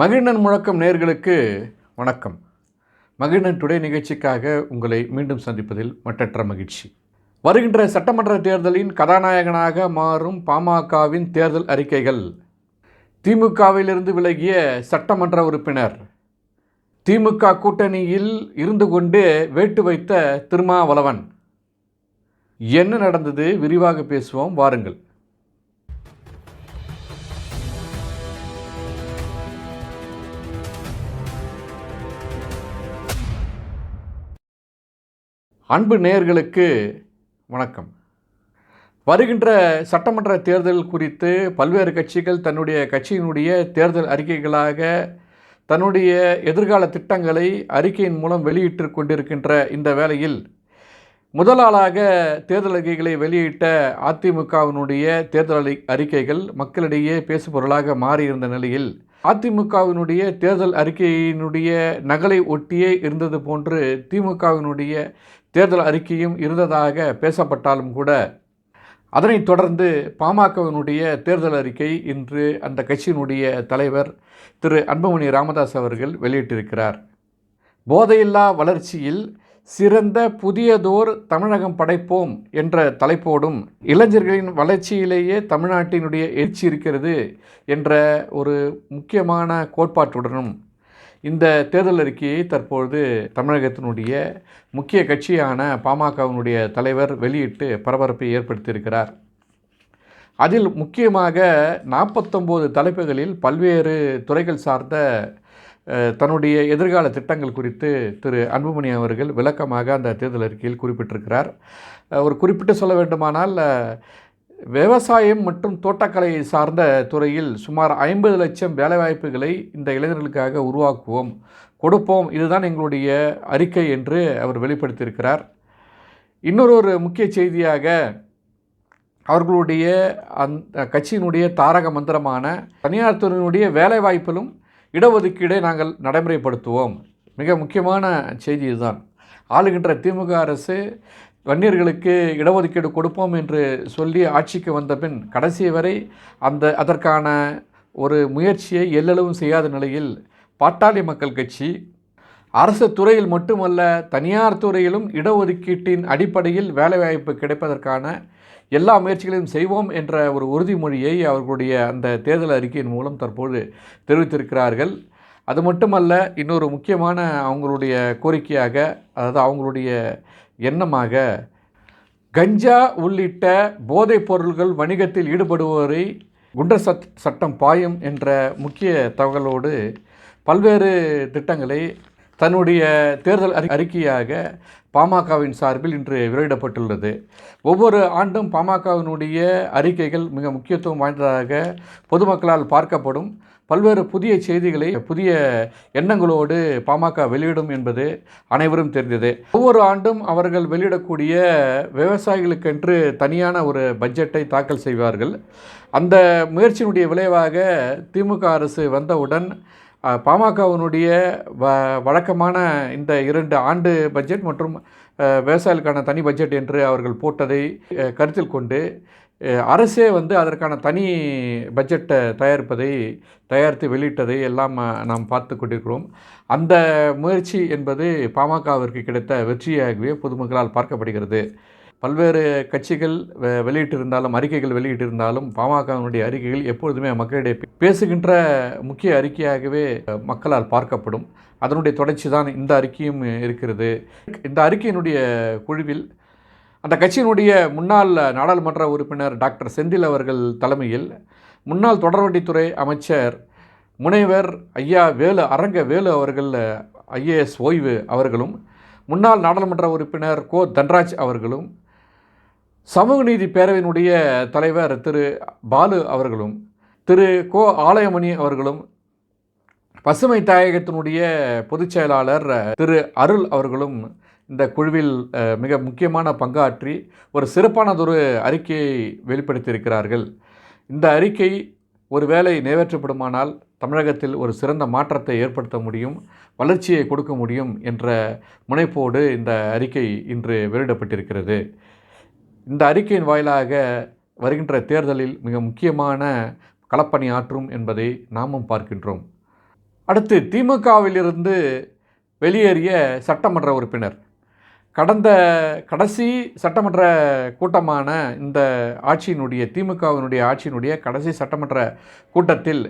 மகிழ்நன் முழக்கம் நேயர்களுக்கு வணக்கம். மகிழ்நன் டுடே நிகழ்ச்சிக்காக உங்களை மீண்டும் சந்திப்பதில் மட்டற்ற மகிழ்ச்சி. வருகின்ற சட்டமன்ற தேர்தலின் கதாநாயகனாக மாறும் பாமகவின் தேர்தல் அறிக்கைகள். திமுகவிலிருந்து விலகிய சட்டமன்ற உறுப்பினர், திமுக கூட்டணியில் இருந்து கொண்டு வேட்டு வைத்த திருமாவளவன். என்ன நடந்தது? விரிவாக பேசுவோம் வாருங்கள். அன்பு நேயர்களுக்கு வணக்கம். வருகின்ற சட்டமன்ற தேர்தல் குறித்து பல்வேறு கட்சிகள் தன்னுடைய கட்சியினுடைய தேர்தல் அறிக்கைகளாக தன்னுடைய எதிர்கால திட்டங்களை அறிக்கையின் மூலம் வெளியிட்டு கொண்டிருக்கின்ற இந்த வேளையில் முதலாளாக தேர்தல் அறிக்கைகளை வெளியிட்ட அதிமுகவினுடைய தேர்தல் அறிக்கைகள் மக்களிடையே பேசுபொருளாக மாறியிருந்த நிலையில் அதிமுகவினுடைய தேர்தல் அறிக்கையினுடைய நகலை ஒட்டியே இருந்தது போன்று திமுகவினுடைய தேர்தல் அறிக்கையும் இருந்ததாக பேசப்பட்டாலும் கூட அதனைத் தொடர்ந்து பாமகவினுடைய தேர்தல் அறிக்கை இன்று அந்த கட்சியினுடைய தலைவர் திரு அன்புமணி ராமதாஸ் அவர்கள் வெளியிட்டிருக்கிறார். போதையில்லா வளர்ச்சியில் சிறந்த புதியதோர் தமிழகம் படைப்போம் என்ற தலைப்போடும் இளைஞர்களின் வளர்ச்சியிலேயே தமிழ்நாட்டினுடைய எழுச்சி இருக்கிறது என்ற ஒரு முக்கியமான கோட்பாட்டுடனும் இந்த தேர்தல் அறிக்கையை தற்பொழுது தமிழகத்தினுடைய முக்கிய கட்சியான பாமகவினுடைய தலைவர் வெளியிட்டு பரபரப்பை ஏற்படுத்தியிருக்கிறார். அதில் முக்கியமாக 49 தலைப்புகளில் பல்வேறு துறைகள் சார்ந்த தன்னுடைய எதிர்கால திட்டங்கள் குறித்து திரு அன்புமணி அவர்கள் விளக்கமாக அந்த தேர்தல் அறிக்கையில் குறிப்பிட்டிருக்கிறார். ஒரு குறிப்பிட்டு சொல்ல வேண்டுமானால் விவசாயம் மற்றும் தோட்டக்கலை சார்ந்த துறையில் சுமார் 50 லட்சம் வேலைவாய்ப்புகளை இந்த இளைஞர்களுக்காக உருவாக்குவோம், கொடுப்போம், இதுதான் எங்களுடைய அறிக்கை என்று அவர் வெளிப்படுத்தியிருக்கிறார். இன்னொரு முக்கிய செய்தியாக அவர்களுடைய அந்த கட்சியினுடைய தாரக மந்திரமான தனியார் துறையினுடைய வேலைவாய்ப்பிலும் இடஒதுக்கீடை நாங்கள் நடைமுறைப்படுத்துவோம். மிக முக்கியமான செய்தி இதுதான். ஆளுகின்ற திமுக அரசு வன்னியர்களுக்கு இடஒதுக்கீடு கொடுப்போம் என்று சொல்லி ஆட்சிக்கு வந்த பின் கடைசி வரை அதற்கான ஒரு முயற்சியை எல்லளவும் செய்யாத நிலையில் பாட்டாளி மக்கள் கட்சி அரசு துறையில் மட்டுமல்ல தனியார் துறையிலும் இடஒதுக்கீட்டின் அடிப்படையில் வேலைவாய்ப்பு கிடைப்பதற்கான எல்லா முயற்சிகளையும் செய்வோம் என்ற ஒரு உறுதிமொழியை அவர்களுடைய அந்த தேர்தல் அறிக்கையின் மூலம் தற்போது தெரிவித்திருக்கிறார்கள். அது மட்டுமல்ல, இன்னொரு முக்கியமான அவங்களுடைய கோரிக்கையாக, அதாவது அவங்களுடைய எண்ணமாக, கஞ்சா உள்ளிட்ட போதைப் பொருள்கள் வணிகத்தில் ஈடுபடுவோரை குண்டர் சட்டம் பாயும் என்ற முக்கிய தகவலோடு பல்வேறு திட்டங்களை தன்னுடைய தேர்தல் அறிக்கையாக பாமகவின் சார்பில் இன்று வெளியிடப்பட்டுள்ளது. ஒவ்வொரு ஆண்டும் பாமகவினுடைய அறிக்கைகள் மிக முக்கியத்துவம் வாய்ந்ததாக பொதுமக்களால் பார்க்கப்படும். பல்வேறு புதிய செய்திகளை புதிய எண்ணங்களோடு பாமக வெளியிடும் என்பது அனைவரும் தெரிந்தது. ஒவ்வொரு ஆண்டும் அவர்கள் வெளியிடக்கூடிய விவசாயிகளுக்கென்று தனியான ஒரு பட்ஜெட்டை தாக்கல் செய்வார்கள். அந்த முயற்சியினுடைய விளைவாக திமுக அரசு வந்தவுடன் பாமகவினுடைய வழக்கமான இந்த 2 ஆண்டு பட்ஜெட் மற்றும் விவசாயிகளுக்கான தனி பட்ஜெட் என்று அவர்கள் போட்டதை கருத்தில் கொண்டு அரசே அதற்கான தனி பட்ஜெட்டை தயாரித்து வெளியிட்டதை எல்லாம் நாம் பார்த்து கொண்டிருக்கிறோம். அந்த முயற்சி என்பது பாமகவிற்கு கிடைத்த வெற்றியாகவே பொதுமக்களால் பார்க்கப்படுகிறது. பல்வேறு கட்சிகள் வெளியிட்டிருந்தாலும் அறிக்கைகள் வெளியிட்டிருந்தாலும் பாமகவினுடைய அறிக்கைகள் எப்பொழுதுமே மக்களிடையே பேசுகின்ற முக்கிய அறிக்கையாகவே மக்களால் பார்க்கப்படும். அதனுடைய தொடர்ச்சி தான் இந்த அறிக்கையும் இருக்கிறது. இந்த அறிக்கையினுடைய குழுவில் அந்த கட்சியினுடைய முன்னாள் நாடாளுமன்ற உறுப்பினர் டாக்டர் செந்தில் அவர்கள் தலைமையில் முன்னாள் தொடர்வண்டித்துறை அமைச்சர் முனைவர் ஐயா அரங்க வேலு அவர்கள் IAS ஓய்வு அவர்களும், முன்னாள் நாடாளுமன்ற உறுப்பினர் கோ தன்ராஜ் அவர்களும், சமூக நீதி பேரவையினுடைய தலைவர் திரு பாலு அவர்களும், திரு கோ ஆலயமணி அவர்களும், பசுமை தாயகத்தினுடைய பொதுச் செயலாளர் திரு அருள் அவர்களும் இந்த குழுவில் மிக முக்கியமான பங்காற்றி ஒரு சிறப்பானதொரு அறிக்கையை வெளிப்படுத்தியிருக்கிறார்கள். இந்த அறிக்கை ஒருவேளை நிறைவேற்றப்படுமானால் தமிழகத்தில் ஒரு சிறந்த மாற்றத்தை ஏற்படுத்த முடியும், வளர்ச்சியை கொடுக்க முடியும் என்ற முனைப்போடு இந்த அறிக்கை இன்று வெளியிடப்பட்டிருக்கிறது. இந்த அறிக்கையின் வாயிலாக வருகின்ற தேர்தலில் மிக முக்கியமான களப்பணி ஆற்றும் என்பதை நாமும் பார்க்கின்றோம். அடுத்து திமுகவிலிருந்து வெளியேறிய சட்டமன்ற உறுப்பினர். கடந்த கடைசி சட்டமன்ற கூட்டமான இந்த ஆட்சியினுடைய திமுகவினுடைய ஆட்சியினுடைய கடைசி சட்டமன்ற கூட்டத்தில்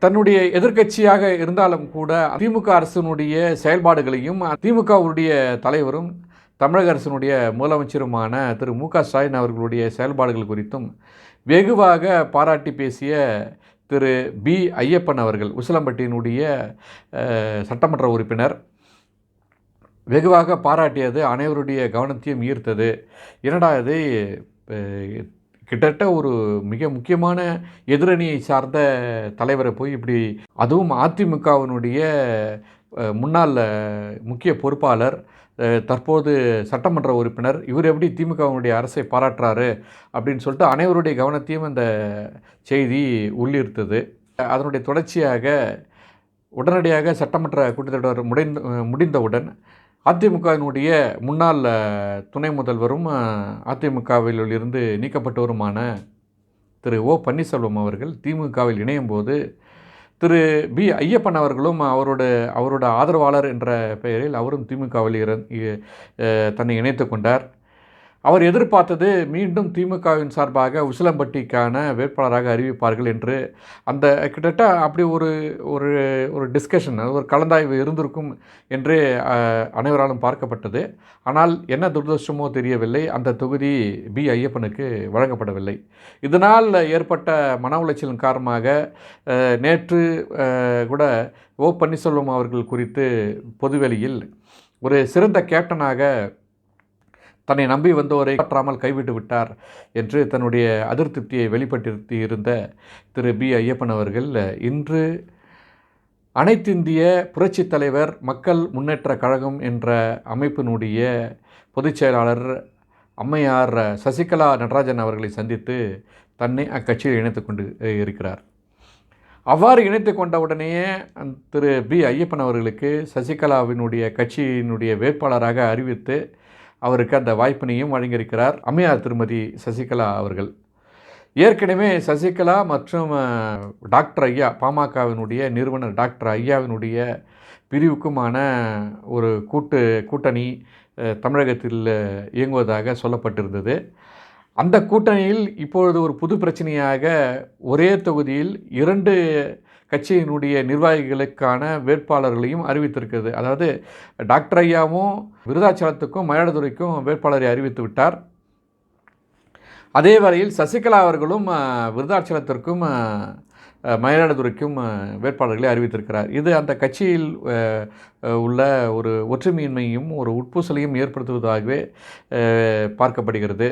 தன்னுடைய எதிர்க்கட்சியாக இருந்தாலும் கூட திமுக அரசினுடைய செயல்பாடுகளையும் திமுகவுடைய தலைவரும் தமிழக அரசினுடைய முதலமைச்சருமான திரு மு.க. ஸ்டாலின் அவர்களுடைய செயல்பாடுகள் குறித்தும் வெகுவாக பாராட்டி பேசிய திரு பி. ஐயப்பன் அவர்கள், உசிலம்பட்டியினுடைய சட்டமன்ற உறுப்பினர், வெகுவாக பாராட்டியது அனைவருடைய கவனத்தையும் ஈர்த்தது. என்னடா இது, கிட்டத்தட்ட ஒரு மிக முக்கியமான எதிரணியை சார்ந்த தலைவரை போய் இப்படி, அதுவும் அதிமுகவினுடைய முன்னாள் முக்கிய பொறுப்பாளர், தற்போது சட்டமன்ற உறுப்பினர், இவர் எப்படி திமுகவினுடைய அரசை பாராட்டுறாரு அப்படின்னு சொல்லிட்டு அனைவருடைய கவனத்தையும் அந்த செய்தி உள்ளீர்த்தது. அதனுடைய தொடர்ச்சியாக உடனடியாக சட்டமன்ற கூட்டத்தொடர் முடிந்தவுடன் அதிமுகவினுடைய முன்னாள் துணை முதல்வரும் அதிமுகவில் இருந்து நீக்கப்பட்டவருமான திரு ஓ. பன்னீர்செல்வம் அவர்கள் திமுகவில் இணையும் போது திரு பி. ஐயப்பன் அவர்களும் அவரோட ஆதரவாளர் என்ற பெயரில் அவரும் திமுகவில் தன்னை இணைத்து கொண்டார். அவர் எதிர்பார்த்தது மீண்டும் திமுகவின் சார்பாக உசிலம்பட்டிக்கான வேட்பாளராக அறிவிப்பார்கள் என்று. அந்த கிட்டத்தட்ட அப்படி ஒரு ஒரு ஒரு டிஸ்கஷன், ஒரு கலந்தாய்வு இருந்திருக்கும் என்று அனைவராலும் பார்க்கப்பட்டது. ஆனால் என்ன துரதிருஷ்டமோ தெரியவில்லை, அந்த தொகுதி பி. ஐயப்பனுக்கு வழங்கப்படவில்லை. இதனால் ஏற்பட்ட மன உளைச்சலின் காரணமாக நேற்று கூட ஓ. பன்னீர்செல்வம் அவர்கள் குறித்து பொதுவெளியில் ஒரு சிறந்த கேப்டனாக தன்னை நம்பி வந்தோரை காற்றாமல் கைவிட்டு விட்டார் என்று தன்னுடைய அதிருப்தியை வெளிப்படுத்தி இருந்த திரு பி. ஐயப்பன் அவர்கள் இன்று அனைத்திந்திய புரட்சித் தலைவர் மக்கள் முன்னேற்ற கழகம் என்ற அமைப்பினுடைய பொதுச் செயலாளர் அம்மையார் சசிகலா நடராஜன் அவர்களை சந்தித்து தன்னை அக்கட்சியில் இணைத்து கொண்டு இருக்கிறார். அவ்வாறு இணைத்து கொண்டவுடனேயே திரு பி. ஐயப்பன் அவர்களுக்கு சசிகலாவினுடைய கட்சியினுடைய வேட்பாளராக அறிவித்து அவருக்கு அந்த வாய்ப்பினையும் வழங்கியிருக்கிறார் அம்மையார் திருமதி சசிகலா அவர்கள். ஏற்கனவே சசிகலா மற்றும் டாக்டர் ஐயா, பாமகவினுடைய நிறுவனர் டாக்டர் ஐயாவினுடைய பிரிவுக்குமான ஒரு கூட்டணி தமிழகத்தில் இயங்குவதாக சொல்லப்பட்டிருந்தது. அந்த கூட்டணியில் இப்பொழுது ஒரு புது பிரச்சனையாக ஒரே தொகுதியில் 2 கட்சியினுடைய நிர்வாகிகளுக்கான வேட்பாளர்களையும் அறிவித்திருக்கிறது. அதாவது டாக்டர் ஐயாவும் விருதாச்சலத்துக்கும் மயிலாடுதுறைக்கும் வேட்பாளரை அறிவித்து விட்டார். அதே வரையில் சசிகலா அவர்களும் விருதாச்சலத்திற்கும் மயிலாடுதுறைக்கும் வேட்பாளர்களை அறிவித்திருக்கிறார். இது அந்த கட்சியில் உள்ள ஒரு ஒற்றுமையின்மையும் ஒரு உட்பூசலையும் ஏற்படுத்துவதாகவே பார்க்கப்படுகிறது.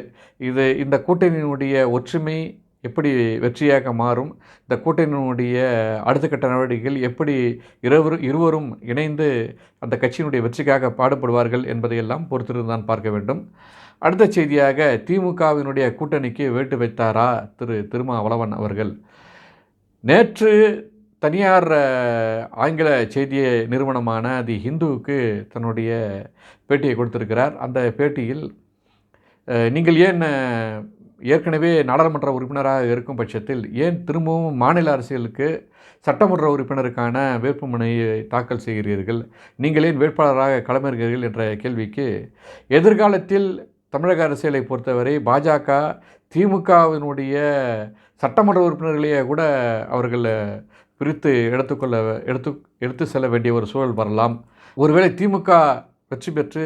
இந்த கூட்டணியினுடைய ஒற்றுமை எப்படி வெற்றியாக மாறும், இந்த கூட்டணியினுடைய அடுத்த கட்ட நடவடிக்கைகள் எப்படி இருவரும் இணைந்து அந்த கட்சியினுடைய வெற்றிக்காக பாடுபடுவார்கள் என்பதையெல்லாம் பொறுத்திருந்தான் பார்க்க வேண்டும். அடுத்த செய்தியாக திமுகவினுடைய கூட்டணிக்கு வேட்டு வைத்தாரா திரு திருமாவளவன் அவர்கள். நேற்று தனியார் ஆங்கில செய்தி நிறுவனமான தி ஹிந்துவுக்கு தன்னுடைய பேட்டியை கொடுத்திருக்கிறார். அந்த பேட்டியில் நீங்கள் ஏன் ஏற்கனவே நாடாளுமன்ற உறுப்பினராக இருக்கும் பட்சத்தில் ஏன் திரும்பவும் மாநில அரசியலுக்கு சட்டமன்ற உறுப்பினருக்கான வேட்புமனுவை தாக்கல் செய்கிறீர்கள், நீங்கள் ஏன் வேட்பாளராக களமிறங்குகிறீர்கள் என்ற கேள்விக்கு, எதிர்காலத்தில் தமிழக அரசியலை பொறுத்தவரை பாஜக திமுகவினுடைய சட்டமன்ற உறுப்பினர்களையே கூட அவர்கள் பிரித்து எடுத்து செல்ல வேண்டிய ஒரு சூழல் வரலாம். ஒருவேளை திமுக வெற்றி பெற்று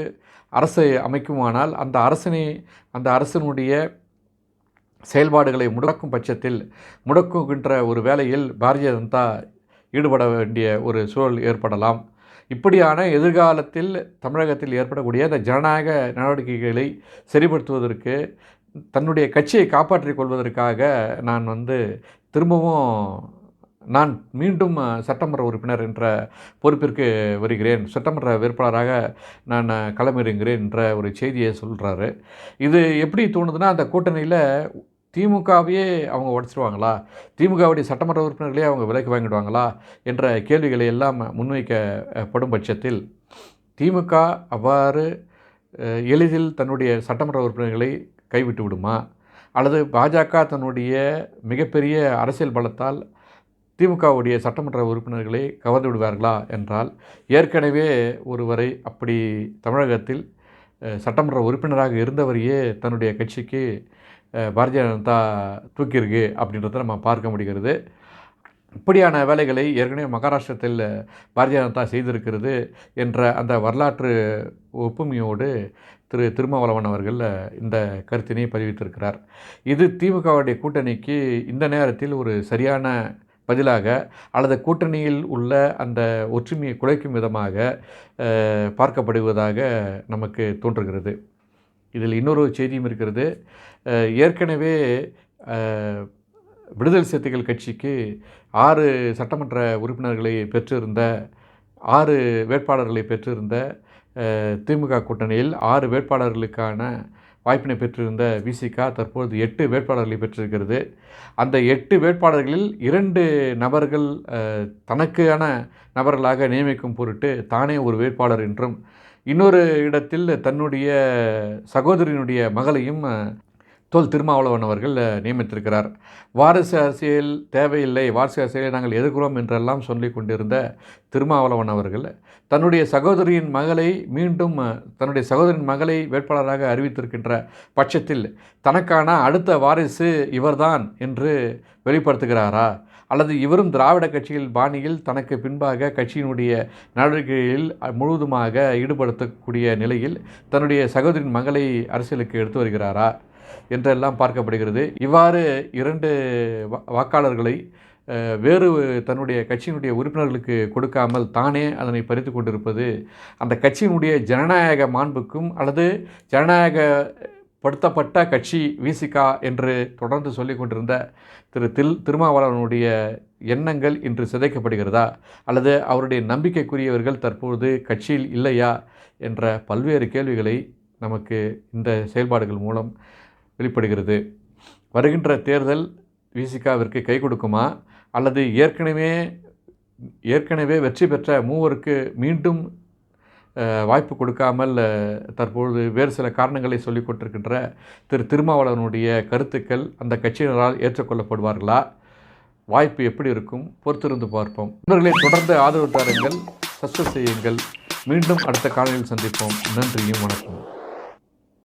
அரசை அமைக்குமானால் அந்த அரசினுடைய செயல்பாடுகளை முடக்குகின்ற ஒரு வேளையில் பாரதிய ஜனதா ஈடுபட வேண்டிய ஒரு சூழல் ஏற்படலாம். இப்படியான எதிர்காலத்தில் தமிழகத்தில் ஏற்படக்கூடிய அந்த ஜனநாயக நடவடிக்கைகளை சரிப்படுத்துவதற்கு, தன்னுடைய கட்சியை காப்பாற்றிக் கொள்வதற்காக நான் மீண்டும் சட்டமன்ற உறுப்பினர் என்ற பொறுப்பிற்கு வருகிறேன், சட்டமன்ற வேட்பாளராக நான் களமிறங்குகிறேன் என்ற ஒரு செய்தியை சொல்கிறாரு. இது எப்படி தோணுதுன்னா, அந்த கூட்டணியில் திமுகவையே அவங்க உடைச்சிருவாங்களா, திமுகவுடைய சட்டமன்ற உறுப்பினர்களே அவங்க விலைக்கு வாங்கிடுவாங்களா என்ற கேள்விகளை எல்லாம் முன்வைக்கப்படும் பட்சத்தில் திமுக அவ்வாறு எளிதில் தன்னுடைய சட்டமன்ற உறுப்பினர்களை கைவிட்டு விடுமா, அல்லது பாஜக தன்னுடைய மிகப்பெரிய அரசியல் பலத்தால் திமுகவுடைய சட்டமன்ற உறுப்பினர்களை கவர்ந்து விடுவார்களா என்றால், ஏற்கனவே ஒருவரை அப்படி தமிழகத்தில் சட்டமன்ற உறுப்பினராக இருந்தவரையே தன்னுடைய கட்சிக்கு பாரதிய ஜனதா தூக்கியிருக்கு அப்படின்றத நம்ம பார்க்க முடிகிறது. இப்படியான வேலைகளை ஏற்கனவே மகாராஷ்டிரத்தில் பாரதிய ஜனதா செய்திருக்கிறது என்ற அந்த வரலாற்று ஒப்புமையோடு திருமாவளவன் அவர்கள் இந்த கருத்தினை பதிவித்திருக்கிறார். இது திமுகவுடைய கூட்டணிக்கு இந்த நேரத்தில் ஒரு சரியான பதிலாக அல்லது கூட்டணியில் உள்ள அந்த ஒற்றுமையை குலைக்கும் விதமாக பார்க்கப்படுவதாக நமக்கு தோன்றுகிறது. இதில் இன்னொரு செய்தியும் இருக்கிறது. ஏற்கனவே விடுதலை சிறுத்தைகள் கட்சிக்கு 6 சட்டமன்ற உறுப்பினர்களை பெற்றிருந்த 6 வேட்பாளர்களை பெற்றிருந்த திமுக கூட்டணியில் 6 வேட்பாளர்களுக்கான வாய்ப்பினை பெற்றிருந்த விசிக தற்போது 8 வேட்பாளர்களை பெற்றிருக்கிறது. அந்த 8 வேட்பாளர்களில் 2 நபர்கள் தனக்கான நபர்களாக நியமிக்கும் பொருட்டு தானே ஒரு வேட்பாளர் என்றும், இன்னொரு இடத்தில் தன்னுடைய சகோதரியினுடைய மகளையும் திருமாவளவன் அவர்கள் நியமித்திருக்கிறார். வாரிசு அரசியல் தேவையில்லை, வாரிசு அரசியலை நாங்கள் எதிர்க்கிறோம் என்றெல்லாம் சொல்லி கொண்டிருந்த திருமாவளவன் அவர்கள் தன்னுடைய சகோதரியின் மகளை வேட்பாளராக அறிவித்திருக்கின்ற பட்சத்தில் தனக்கான அடுத்த வாரிசு இவர்தான் என்று வெளிப்படுத்துகிறாரா? அல்லது இவரும் திராவிட கட்சிகள் பாணியில் தனக்கு பின்பாக கட்சியினுடைய நடவடிக்கைகளில் முழுவதுமாக ஈடுபடுத்தக்கூடிய நிலையில் தன்னுடைய சகோதரியின் மகளை அரசியலுக்கு எடுத்து வருகிறாரா என்றெல்லாம் பார்க்கப்படுகிறது. இவ்வாறு 2 வாக்காளர்களை வேறு தன்னுடைய கட்சியினுடைய உறுப்பினர்களுக்கு கொடுக்காமல் தானே அதனை பறித்து கொண்டிருப்பது அந்த கட்சியினுடைய ஜனநாயக மாண்புக்கும் அல்லது ஜனநாயகப்படுத்தப்பட்ட கட்சி விசிக என்று தொடர்ந்து சொல்லி கொண்டிருந்த திருமாவளவனுடைய எண்ணங்கள் இன்று சிதைக்கப்படுகிறதா? அல்லது அவருடைய நம்பிக்கைக்குரியவர்கள் தற்போது கட்சியில் இல்லையா என்ற பல்வேறு கேள்விகளை நமக்கு இந்த செயல்பாடுகள் மூலம் வெளிப்படுகிறது. வருகின்ற தேர்தல் விசிகாவிற்கு கை கொடுக்குமா? அல்லது ஏற்கனவே வெற்றி பெற்ற 3 மீண்டும் வாய்ப்பு கொடுக்காமல் தற்பொழுது வேறு சில காரணங்களை சொல்லிக் கொண்டிருக்கின்ற திருமாவளவனுடைய கருத்துக்கள் அந்த கட்சியினரால் ஏற்றுக்கொள்ளப்படுவார்களா? வாய்ப்பு எப்படி இருக்கும்? பொறுத்திருந்து பார்ப்போம். இவர்களை தொடர்ந்து ஆதரவு தாருங்கள், சப்ஸ்கிரைப் செய்யுங்கள். மீண்டும் அடுத்த காணொலியில் சந்திப்போம். நன்றியும் வணக்கம்.